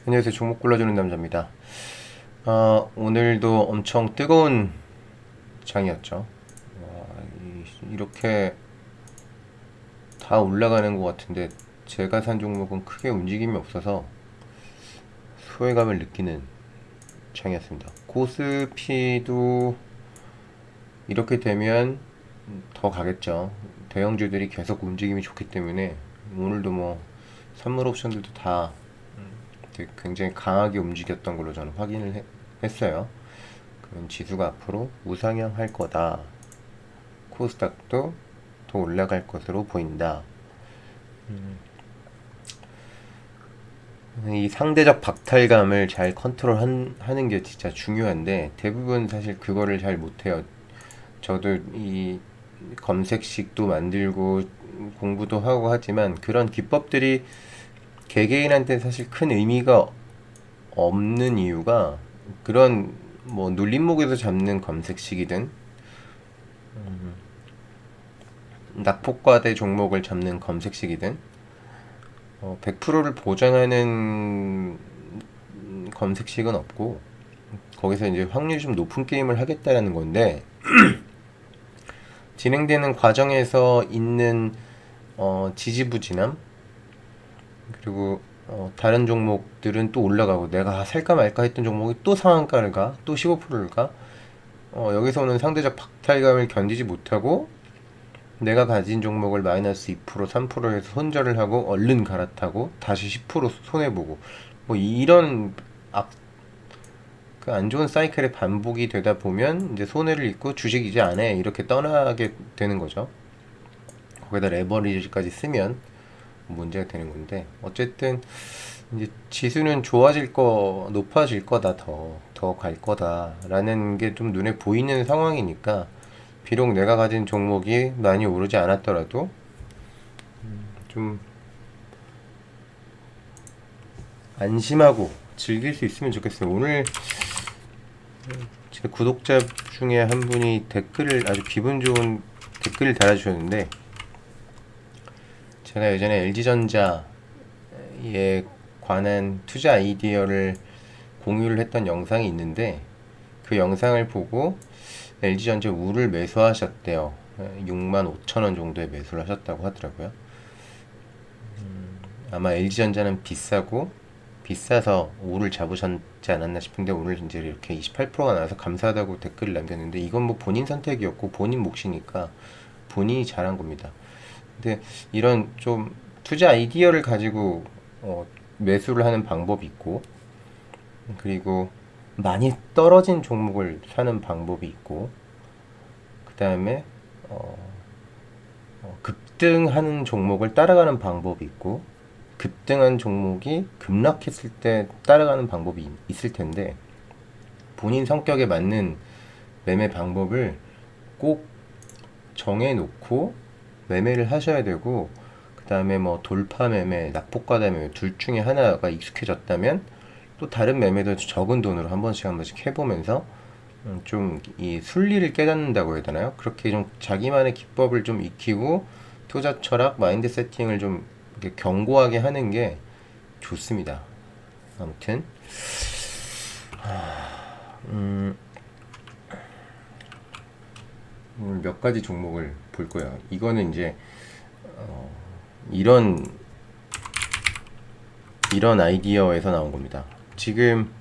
안녕하세요. 종목 골라주는 남자입니다. 오늘도 엄청 뜨거운 장이었죠. 이렇게 다 올라가는 것 같은데 제가 산 종목은 크게 움직임이 없어서 소외감을 느끼는 장이었습니다. 코스피도 이렇게 되면 더 가겠죠. 대형주들이 계속 움직임이 좋기 때문에 오늘도 뭐 선물 옵션들도 다 굉장히 강하게 움직였던 걸로 저는 했어요. 그럼 지수가 앞으로 우상향할 거다. 코스닥도 더 올라갈 것으로 보인다. 이 상대적 박탈감을 잘 하는 게 진짜 중요한데 대부분 사실 그거를 잘 못해요. 저도 이 검색식도 만들고 공부도 하고 하지만 그런 기법들이 개개인한테 사실 큰 의미가 없는 이유가 그런 뭐 눌림목에서 잡는 검색식이든 낙폭과대 종목을 잡는 검색식이든 100%를 보장하는 검색식은 없고 거기서 이제 확률이 좀 높은 게임을 하겠다라는 건데 진행되는 과정에서 있는 지지부진함 그리고 다른 종목들은 또 올라가고 내가 살까 말까 했던 종목이 또 상한가를 가, 또 15%를 가. 여기서 오는 상대적 박탈감을 견디지 못하고 내가 가진 종목을 마이너스 2%, 3%에서 손절을 하고 얼른 갈아타고 다시 10% 손해보고 뭐 이런 그 안 좋은 사이클의 반복이 되다 보면 이제 손해를 입고 주식 이제 안 해 이렇게 떠나게 되는 거죠. 거기다 레버리지까지 쓰면 문제가 되는 건데 어쨌든 이제 지수는 높아질 거다, 더 갈 거다라는 게 좀 눈에 보이는 상황이니까 비록 내가 가진 종목이 많이 오르지 않았더라도 좀 안심하고 즐길 수 있으면 좋겠어요. 오늘 제 구독자 중에 한 분이 댓글을 아주 기분 좋은 댓글을 달아주셨는데 제가 예전에 LG전자에 관한 투자 아이디어를 공유를 했던 영상이 있는데 그 영상을 보고 LG전자 우를 매수하셨대요. 6만 5천 원 정도에 매수를 하셨다고 하더라고요. 아마 LG전자는 비싸서 우를 잡으셨지 않았나 싶은데 오늘 이제 이렇게 28%가 나와서 감사하다고 댓글을 남겼는데 이건 뭐 본인 선택이었고 본인 몫이니까 본인이 잘한 겁니다. 근데 이런 좀 투자 아이디어를 가지고 매수를 하는 방법이 있고 그리고 많이 떨어진 종목을 사는 방법이 있고 그 다음에 급등하는 종목을 따라가는 방법이 있고 급등한 종목이 급락했을 때 따라가는 방법이 있을 텐데 본인 성격에 맞는 매매 방법을 꼭 정해놓고 매매를 하셔야 되고 그 다음에 뭐 돌파 매매, 낙폭과다 매매 둘 중에 하나가 익숙해졌다면 또 다른 매매도 적은 돈으로 한 번씩 해보면서 좀 이 순리를 깨닫는다고 해야 되나요? 그렇게 좀 자기만의 기법을 좀 익히고 투자 철학, 마인드 세팅을 좀 이렇게 견고하게 하는 게 좋습니다. 아무튼 오늘 몇 가지 종목을 볼 거예요. 이거는 이제 이런 아이디어에서 나온 겁니다. 지금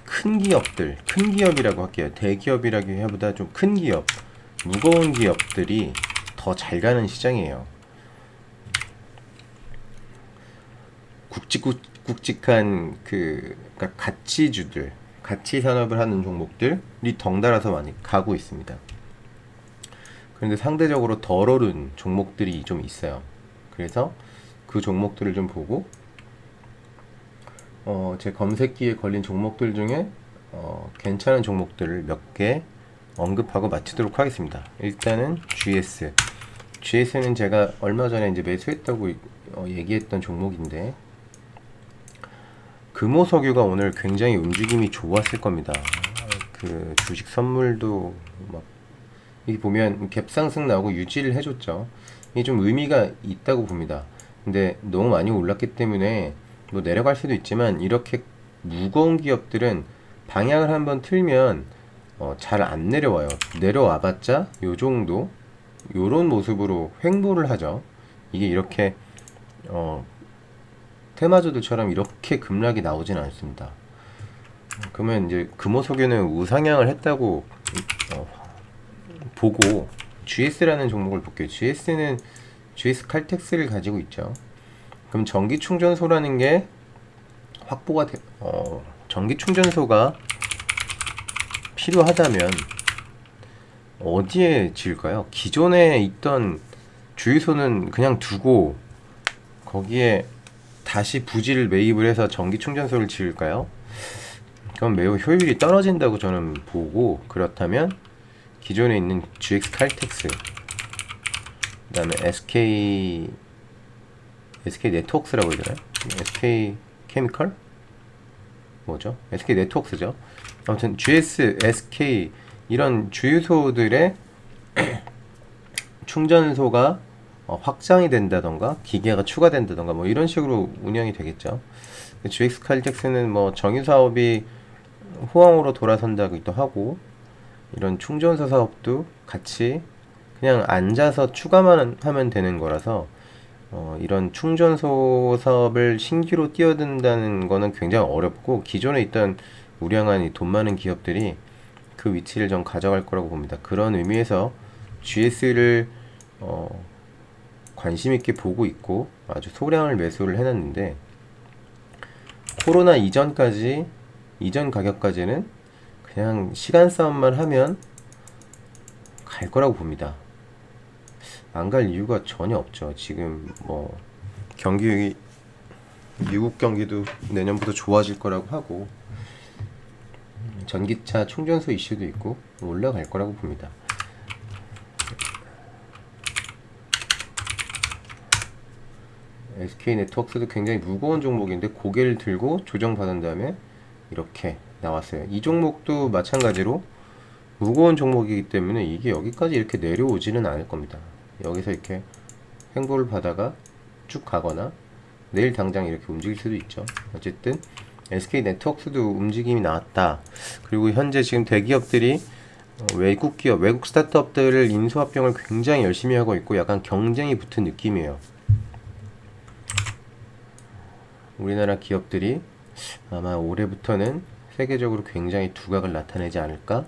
큰 기업이라고 할게요. 대기업이라기보다 좀 큰 기업, 무거운 기업들이 더 잘 가는 시장이에요. 굵직한 그러니까 가치 산업을 하는 종목들이 덩달아서 많이 가고 있습니다. 그런데 상대적으로 덜 오른 종목들이 좀 있어요. 그래서 그 종목들을 좀 보고 제 검색기에 걸린 종목들 중에 괜찮은 종목들을 몇 개 언급하고 마치도록 하겠습니다. 일단은 GS는 제가 얼마 전에 이제 매수했다고 얘기했던 종목인데 금호석유가 오늘 굉장히 움직임이 좋았을 겁니다. 그 주식 선물도 막 여기 보면 갭상승 나오고 유지를 해줬죠. 이게 좀 의미가 있다고 봅니다. 근데 너무 많이 올랐기 때문에 뭐 내려갈 수도 있지만 이렇게 무거운 기업들은 방향을 한번 틀면 잘 안 내려와요. 내려와봤자 요 정도 요런 모습으로 횡보를 하죠. 이게 이렇게 테마주들처럼 이렇게 급락이 나오진 않습니다. 그러면 이제 금호석유는 우상향을 했다고 보고 GS라는 종목을 볼게요. GS는 GS 칼텍스를 가지고 있죠. 그럼 전기 충전소라는 게 확보가 전기 충전소가 필요하다면 어디에 지을까요? 기존에 있던 주유소는 그냥 두고 거기에 다시 부지를 매입을 해서 전기 충전소를 지을까요? 그럼 매우 효율이 떨어진다고 저는 보고, 그렇다면 기존에 있는 GX 칼텍스, 그 다음에 SK 네트워크스라고 해야 되나요? SK 케미컬? 뭐죠? SK 네트워크스죠. 아무튼 GS, SK 이런 주유소들의 충전소가 확장이 된다던가 기계가 추가된다던가 뭐 이런 식으로 운영이 되겠죠. GX 칼텍스는 뭐 정유 사업이 호황으로 돌아선다기도 하고, 이런 충전소 사업도 같이 그냥 앉아서 추가만 하면 되는 거라서 이런 충전소 사업을 신규로 뛰어든다는 거는 굉장히 어렵고, 기존에 있던 우량한 돈 많은 기업들이 그 위치를 좀 가져갈 거라고 봅니다. 그런 의미에서 GS를 관심 있게 보고 있고 아주 소량을 매수를 해놨는데, 코로나 이전 가격까지는 그냥 시간 싸움만 하면 갈 거라고 봅니다. 안 갈 이유가 전혀 없죠. 지금 뭐 미국 경기도 내년부터 좋아질 거라고 하고, 전기차 충전소 이슈도 있고 올라갈 거라고 봅니다. SK 네트워크도 굉장히 무거운 종목인데 고개를 들고 조정받은 다음에 이렇게 나왔어요. 이 종목도 마찬가지로 무거운 종목이기 때문에 이게 여기까지 이렇게 내려오지는 않을 겁니다. 여기서 이렇게 횡보를 받다가 쭉 가거나 내일 당장 이렇게 움직일 수도 있죠. 어쨌든 SK 네트워크도 움직임이 나왔다. 그리고 현재 지금 대기업들이 외국 기업, 외국 스타트업들을 인수합병을 굉장히 열심히 하고 있고 약간 경쟁이 붙은 느낌이에요. 우리나라 기업들이 아마 올해부터는 세계적으로 굉장히 두각을 나타내지 않을까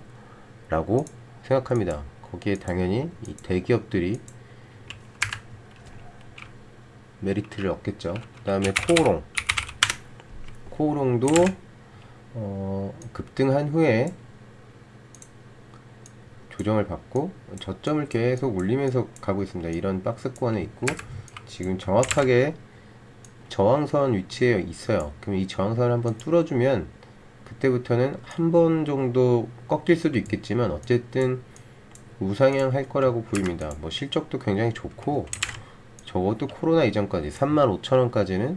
라고 생각합니다. 거기에 당연히 이 대기업들이 메리트를 얻겠죠. 그 다음에 코오롱도 급등한 후에 조정을 받고 저점을 계속 올리면서 가고 있습니다. 이런 박스권에 있고 지금 정확하게 저항선 위치에 있어요. 그럼 이 저항선을 한번 뚫어주면 그때부터는 한 번 정도 꺾일 수도 있겠지만 어쨌든 우상향 할 거라고 보입니다. 뭐 실적도 굉장히 좋고 적어도 코로나 이전까지 35,000원까지는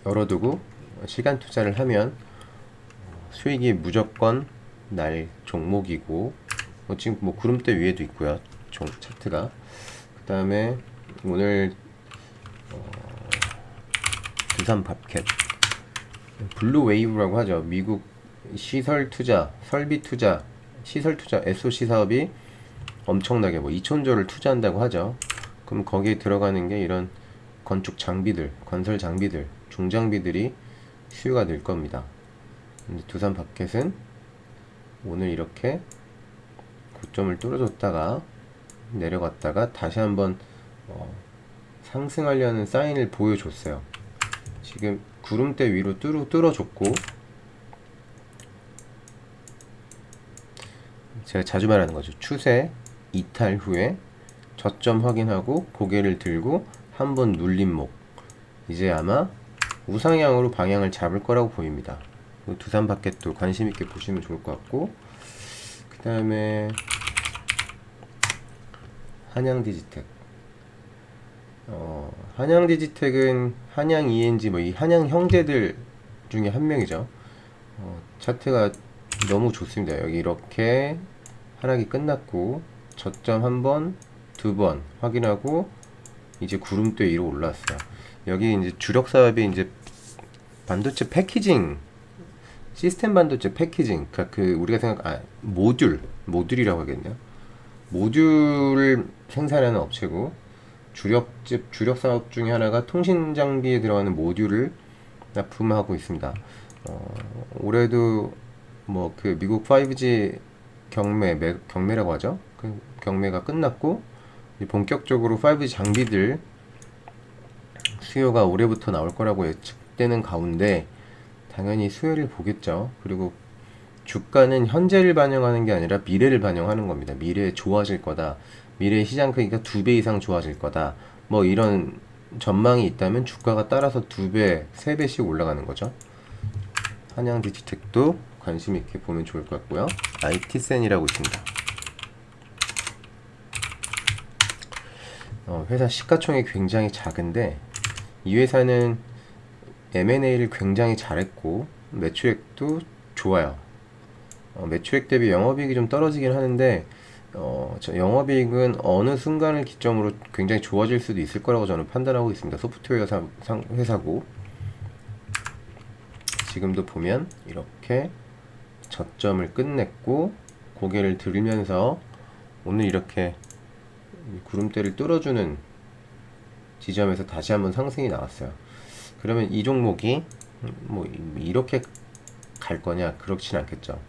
열어두고 시간 투자를 하면 수익이 무조건 날 종목이고, 지금 뭐 구름대 위에도 있고요. 차트가. 그 다음에 오늘 두산 밥캣 블루 웨이브라고 하죠. 미국 시설 투자, 설비 투자, 시설 투자, SOC 사업이 엄청나게 뭐 2,000조를 투자한다고 하죠. 그럼 거기에 들어가는 게 이런 건축 장비들, 건설 장비들, 중장비들이 수요가 늘 겁니다. 근데 두산 밥켓은 오늘 이렇게 고점을 뚫어줬다가 내려갔다가 다시 한번 상승하려는 사인을 보여줬어요. 지금 구름대 위로 뚫어줬고, 제가 자주 말하는 거죠. 추세 이탈 후에 저점 확인하고 고개를 들고 한번 눌림목, 이제 아마 우상향으로 방향을 잡을 거라고 보입니다. 두산 바켓도 관심 있게 보시면 좋을 것 같고, 그 다음에 한양 디지텍. 한양 디지텍은 한양 ENG 뭐 이 한양 형제들 중에 한 명이죠. 차트가 너무 좋습니다. 여기 이렇게 하락이 끝났고 저점 한 번, 두 번 확인하고 이제 구름대 위로 올라왔어요. 여기 이제 주력 사업이 이제 반도체 패키징, 시스템 반도체 패키징, 그러니까 그 우리가 모듈이라고 하겠네요. 모듈을 생산하는 업체고, 주력 사업 중에 하나가 통신 장비에 들어가는 모듈을 납품하고 있습니다. 올해도 뭐 그 미국 5G 경매라고 하죠. 그 경매가 끝났고 이제 본격적으로 5G 장비들 수요가 올해부터 나올 거라고 예측되는 가운데 당연히 수혜를 보겠죠. 그리고 주가는 현재를 반영하는 게 아니라 미래를 반영하는 겁니다. 미래에 좋아질 거다. 미래의 시장 크기가 2배 이상 좋아질 거다. 뭐 이런 전망이 있다면 주가가 따라서 2배, 3배씩 올라가는 거죠. 한양 디지텍도 관심 있게 보면 좋을 것 같고요. IT센이라고 있습니다. 회사 시가총액이 굉장히 작은데 이 회사는 M&A를 굉장히 잘했고 매출액도 좋아요. 매출액 대비 영업이익이 좀 떨어지긴 하는데 저 영업이익은 어느 순간을 기점으로 굉장히 좋아질 수도 있을 거라고 저는 판단하고 있습니다. 소프트웨어 회사고 지금도 보면 이렇게 저점을 끝냈고 고개를 들면서 오늘 이렇게 구름대를 뚫어주는 지점에서 다시 한번 상승이 나왔어요. 그러면 이 종목이 뭐 이렇게 갈 거냐? 그렇진 않겠죠.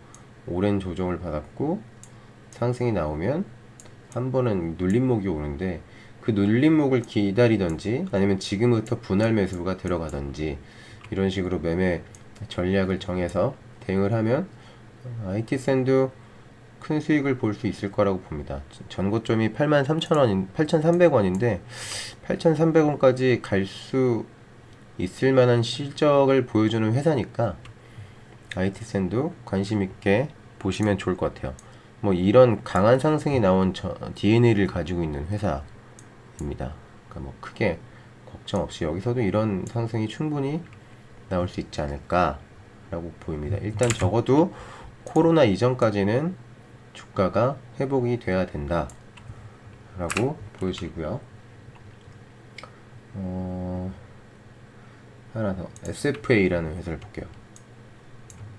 오랜 조정을 받았고 상승이 나오면 한 번은 눌림목이 오는데 그 눌림목을 기다리던지 아니면 지금부터 분할 매수가 들어가던지 이런 식으로 매매 전략을 정해서 대응을 하면 IT센도 큰 수익을 볼 수 있을 거라고 봅니다. 전고점이 83,300원인데 8,300원까지 갈 수 있을 만한 실적을 보여주는 회사니까 IT센도 관심 있게 보시면 좋을 것 같아요. 뭐 이런 강한 상승이 나온 DNA를 가지고 있는 회사입니다. 그러니까 뭐 크게 걱정 없이 여기서도 이런 상승이 충분히 나올 수 있지 않을까라고 보입니다. 일단 적어도 코로나 이전까지는 주가가 회복이 돼야 된다 라고 보여지고요. 하나 더 SFA라는 회사를 볼게요.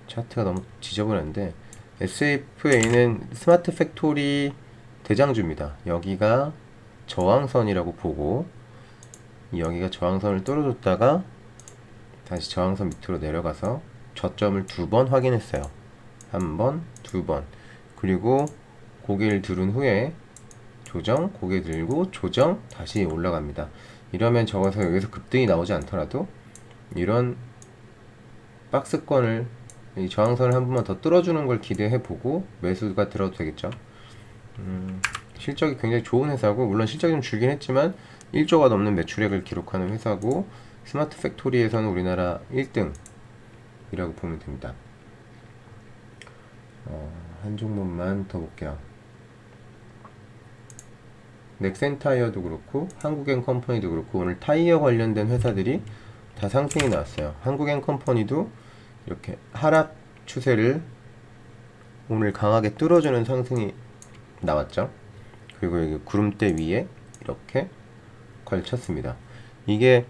차트가 너무 지저분한데 SFA는 스마트 팩토리 대장주입니다. 여기가 저항선이라고 보고 여기가 저항선을 뚫어줬다가 다시 저항선 밑으로 내려가서 저점을 2번 확인했어요. 1번, 2번. 그리고 고개를 들은 후에 조정, 고개 들고 조정, 다시 올라갑니다. 이러면 적어서 여기서 급등이 나오지 않더라도 이런 박스권을 이 저항선을 한 번만 더 뚫어주는 걸 기대해보고 매수가 들어도 되겠죠. 실적이 굉장히 좋은 회사고 물론 실적이 좀 줄긴 했지만 1조가 넘는 매출액을 기록하는 회사고 스마트 팩토리에서는 우리나라 1등이라고 보면 됩니다. 한 종목만 더 볼게요. 넥센타이어도 그렇고 한국엔컴퍼니도 그렇고 오늘 타이어 관련된 회사들이 다 상승이 나왔어요. 한국엔컴퍼니도 이렇게 하락 추세를 오늘 강하게 뚫어주는 상승이 나왔죠. 그리고 여기 구름대 위에 이렇게 걸쳤습니다. 이게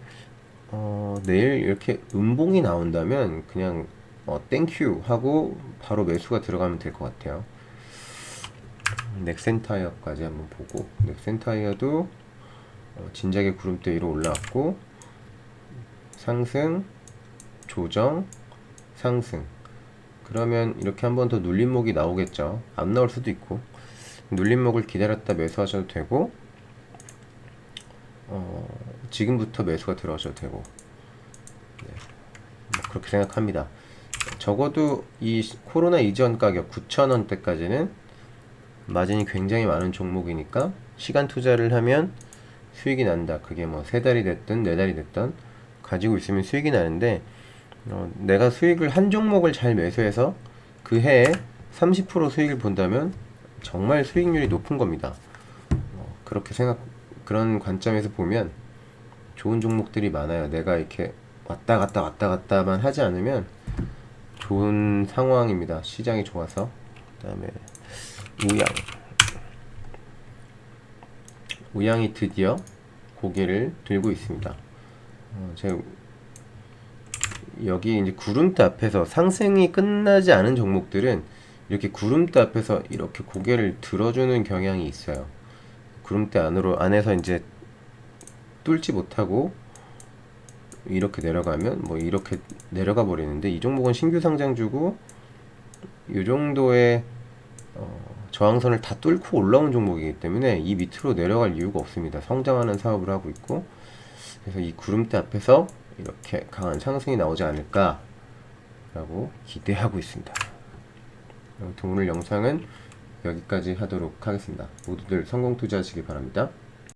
내일 이렇게 음봉이 나온다면 그냥 땡큐 하고 바로 매수가 들어가면 될 것 같아요. 넥센타이어까지 한번 보고 넥센타이어도 진작에 구름대 위로 올라왔고 상승, 조정, 상승. 그러면 이렇게 한 번 더 눌림목이 나오겠죠. 안 나올 수도 있고 눌림목을 기다렸다 매수하셔도 되고 지금부터 매수가 들어가셔도 되고 네, 뭐 그렇게 생각합니다. 적어도 이 코로나 이전 가격 9,000원대까지는 마진이 굉장히 많은 종목이니까 시간 투자를 하면 수익이 난다. 그게 뭐 3달이 됐든 4달이 됐든 가지고 있으면 수익이 나는데 내가 수익을 한 종목을 잘 매수해서 그 해에 30% 수익을 본다면 정말 수익률이 높은 겁니다. 그런 관점에서 보면 좋은 종목들이 많아요. 내가 이렇게 왔다 갔다만 하지 않으면 좋은 상황입니다. 시장이 좋아서. 그 다음에 우양이 드디어 고개를 들고 있습니다. 제가 여기 이제 구름대 앞에서 상승이 끝나지 않은 종목들은 이렇게 구름대 앞에서 이렇게 고개를 들어주는 경향이 있어요. 구름대 안에서 이제 뚫지 못하고 이렇게 내려가면 뭐 이렇게 내려가 버리는데, 이 종목은 신규 상장주고 이 정도의 저항선을 다 뚫고 올라온 종목이기 때문에 이 밑으로 내려갈 이유가 없습니다. 성장하는 사업을 하고 있고, 그래서 이 구름대 앞에서 이렇게 강한 상승이 나오지 않을까 라고 기대하고 있습니다. 아무튼 오늘 영상은 여기까지 하도록 하겠습니다. 모두들 성공 투자하시기 바랍니다.